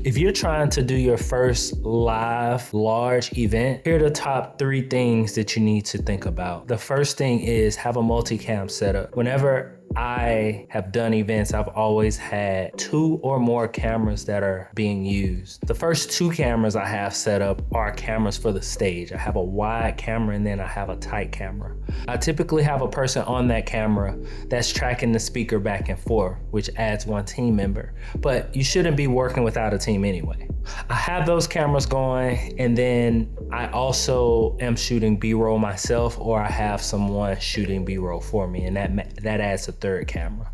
If you're trying to do your first live large event, here are the top 3 things that you need to think about. The first thing is have a multicam setup. Whenever I have done events, I've always had 2 or more cameras that are being used. The first 2 cameras I have set up are cameras for the stage. I have a wide camera and then I have a tight camera. I typically have a person on that camera that's tracking the speaker back and forth, which adds 1 team member. But you shouldn't be working without a team anyway. I have those cameras going, and then I also am shooting B-roll myself, or I have someone shooting B-roll for me, and that adds a 3rd camera.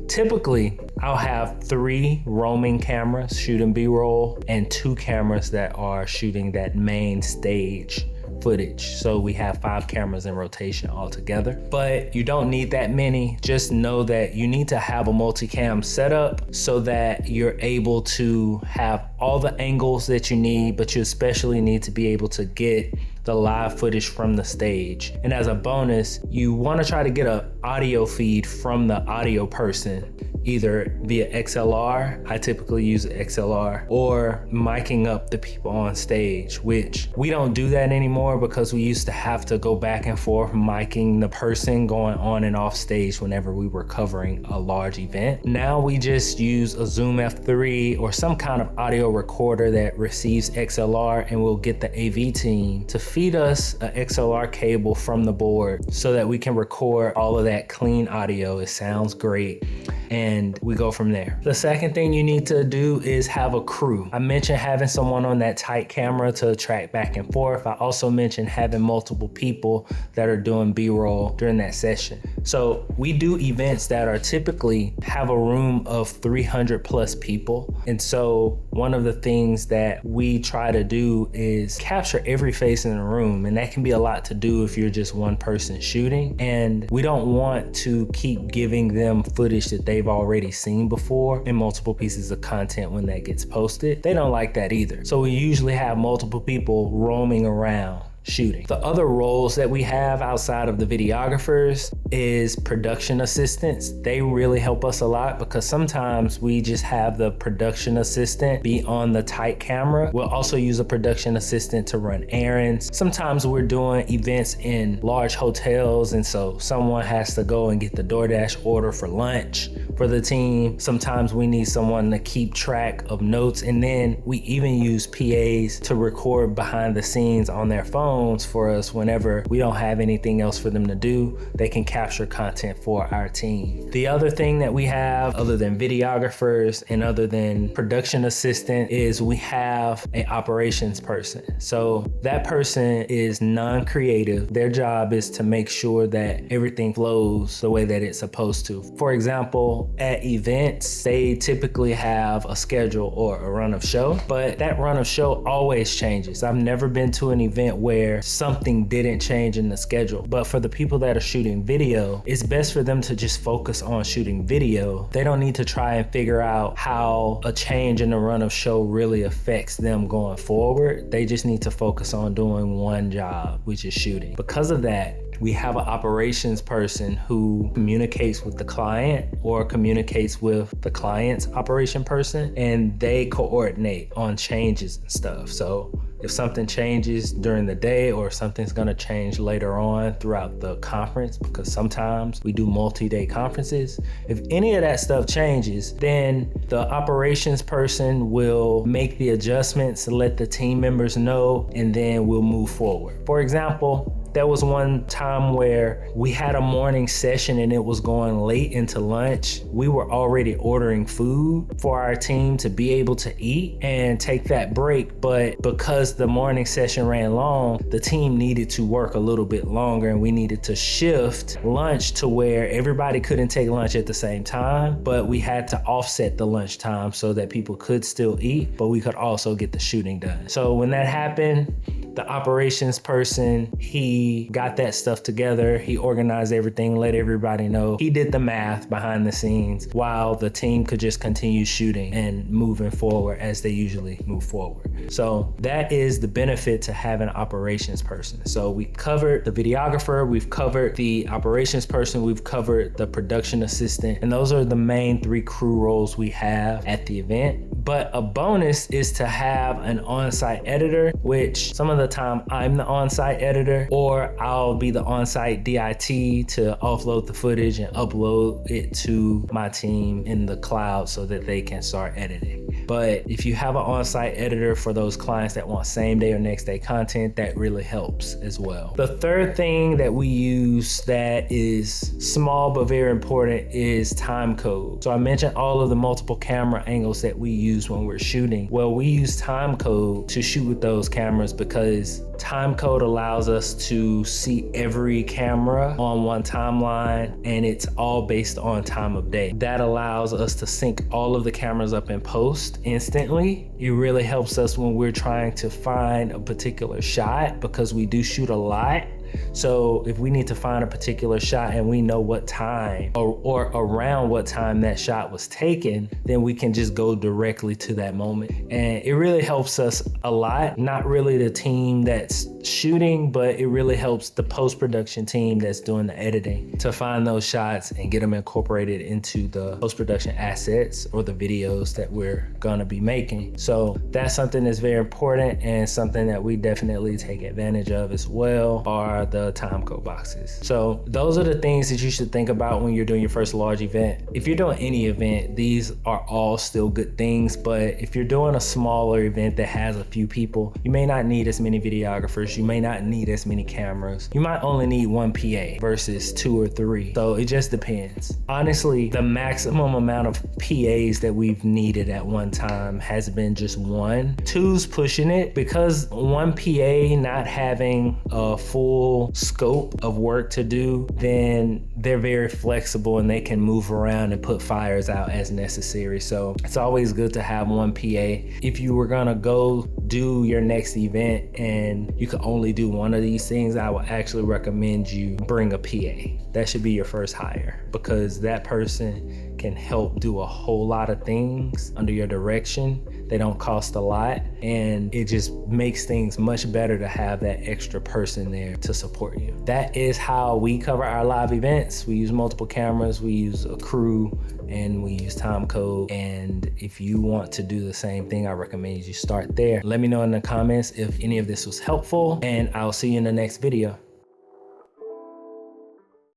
Typically, I'll have 3 roaming cameras shooting B-roll and 2 cameras that are shooting that main stage footage. So we have 5 cameras in rotation altogether, but you don't need that many. Just know that you need to have a multicam setup so that you're able to have all the angles that you need, but you especially need to be able to get the live footage from the stage. And as a bonus, you want to try to get an audio feed from the audio person, either via XLR, I typically use XLR, or miking up the people on stage, which we don't do that anymore because we used to have to go back and forth miking the person going on and off stage whenever we were covering a large event. Now we just use a Zoom F3 or some kind of audio recorder that receives XLR, and we'll get the AV team to feed us an XLR cable from the board so that we can record all of that clean audio. It sounds great, and we go from there. The second thing you need to do is have a crew. I mentioned having someone on that tight camera to track back and forth. I also mentioned having multiple people that are doing B-roll during that session. So we do events that are typically have a room of 300 plus people. And so one of the things that we try to do is capture every face in the room. And that can be a lot to do if you're just one person shooting. And we don't want to keep giving them footage that they've already seen before in multiple pieces of content when that gets posted. They don't like that either. So we usually have multiple people roaming around shooting. The other roles that we have outside of the videographers is production assistants. They really help us a lot because sometimes we just have the production assistant be on the tight camera. We'll also use a production assistant to run errands. Sometimes we're doing events in large hotels, and so someone has to go and get the DoorDash order for lunch for the team. Sometimes we need someone to keep track of notes, and then we even use PAs to record behind the scenes on their phone for us whenever we don't have anything else for them to do. They can capture content for our team. The other thing that we have, other than videographers and other than production assistant, is we have an operations person. So that person is non-creative. Their job is to make sure that everything flows the way that it's supposed to. For example, at events, they typically have a schedule or a run of show, but that run of show always changes. I've never been to an event where something didn't change in the schedule. But for the people that are shooting video, it's best for them to just focus on shooting video. They don't need to try and figure out how a change in the run of show really affects them going forward. They just need to focus on doing one job, which is shooting. Because of that, we have an operations person who communicates with the client or communicates with the client's operation person, and they coordinate on changes and stuff. So if something changes during the day or something's gonna change later on throughout the conference, because sometimes we do multi-day conferences, if any of that stuff changes, then the operations person will make the adjustments, let the team members know, and then we'll move forward. For example, there was one time where we had a morning session and it was going late into lunch. We were already ordering food for our team to be able to eat and take that break, but because the morning session ran long, the team needed to work a little bit longer, and we needed to shift lunch to where everybody couldn't take lunch at the same time, but we had to offset the lunch time so that people could still eat, but we could also get the shooting done. So when that happened, the operations person, he got that stuff together. He organized everything, let everybody know. He did the math behind the scenes while the team could just continue shooting and moving forward as they usually move forward. So that is the benefit to having an operations person. So we covered the videographer, we've covered the operations person, we've covered the production assistant, and those are the main 3 crew roles we have at the event. But a bonus is to have an on-site editor, which some of the time I'm the on-site editor, or I'll be the on-site DIT to offload the footage and upload it to my team in the cloud so that they can start editing. But if you have an on-site editor for those clients that want same day or next day content, that really helps as well. The third thing that we use that is small but very important is timecode. So I mentioned all of the multiple camera angles that we use when we're shooting. Well, we use timecode to shoot with those cameras because timecode allows us to see every camera on one timeline, and it's all based on time of day. That allows us to sync all of the cameras up in post instantly. It really helps us when we're trying to find a particular shot because we do shoot a lot. So if we need to find a particular shot and we know what time or around what time that shot was taken, then we can just go directly to that moment. And it really helps us a lot. Not really the team that's shooting, but it really helps the post-production team that's doing the editing to find those shots and get them incorporated into the post-production assets or the videos that we're gonna be making. So that's something that's very important, and something that we definitely take advantage of as well are the timecode boxes. So those are the things that you should think about when you're doing your first large event. If you're doing any event, these are all still good things, but if you're doing a smaller event that has a few people, you may not need as many videographers, you may not need as many cameras. You might only need one PA versus 2 or 3. So it just depends. Honestly, the maximum amount of PAs that we've needed at one time has been just 1. 2's pushing it because one PA not having a full scope of work to do, then they're very flexible and they can move around and put fires out as necessary. So it's always good to have one PA. If you were gonna go do your next event and you could only do one of these things, I would actually recommend you bring a PA. That should be your first hire because that person can help do a whole lot of things under your direction. They don't cost a lot, and it just makes things much better to have that extra person there to support you. That is how we cover our live events. We use multiple cameras, we use a crew, and we use timecode. And if you want to do the same thing, I recommend you start there. Let me know in the comments if any of this was helpful, and I'll see you in the next video.